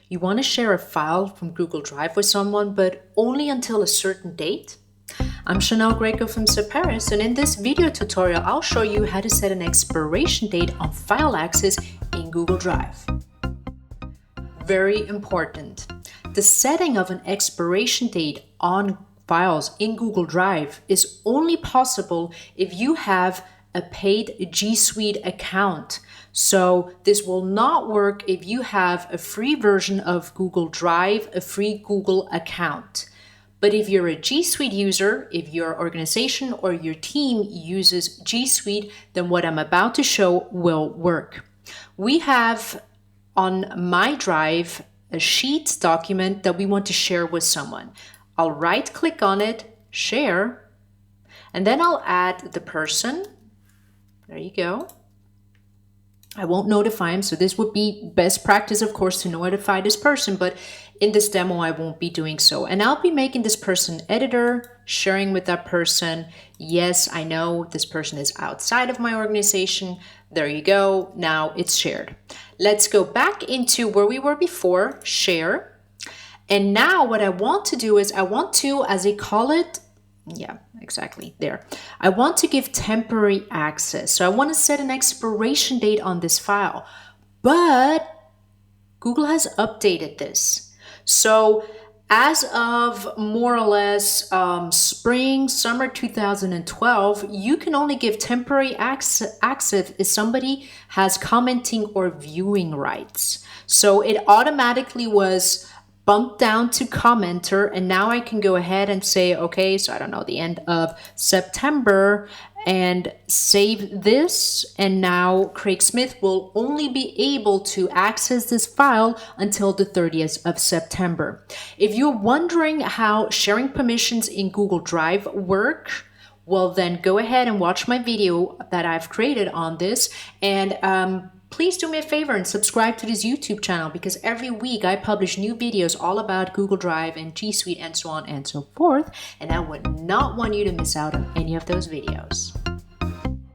You want to share a file from Google Drive with someone, but only until a certain date? I'm Greco from Saperis, and in this video tutorial, I'll show you how to set an expiration date on file access in Google Drive. Very important. The setting of an expiration date on files in Google Drive is only possible if you have a paid G Suite account. So this will not work if you have a free version of Google Drive, a free Google account. But if you're a G Suite user, if your organization or your team uses G Suite, then what I'm about to show will work. We have on my drive a Sheets document that we want to share with someone. I'll right click on it, share, and then I'll add the person. There you go. I won't notify him, so this would be best practice, of course, to notify this person, but in this demo, I won't be doing so. And I'll be making this person editor, sharing with that person. Yes, I know this person is outside of my organization. There you go. Now it's shared. Let's go back into where we were before, share. And now what I want to do is I want to, as they call it, yeah, exactly there. I want to give temporary access. So I want to set an expiration date on this file, but Google has updated this. So as of more or less spring, summer 2012, you can only give temporary access if somebody has commenting or viewing rights. So it automatically was bumped down to commenter, and now I can go ahead and say, okay, so I don't know, the end of September, and save this, and now Craig Smith will only be able to access this file until the 30th of September. If you're wondering how sharing permissions in Google Drive work, well then go ahead and watch my video that I've created on this, and please do me a favor and subscribe to this YouTube channel, because every week I publish new videos all about Google Drive and G Suite and so on and so forth, and I would not want you to miss out on any of those videos.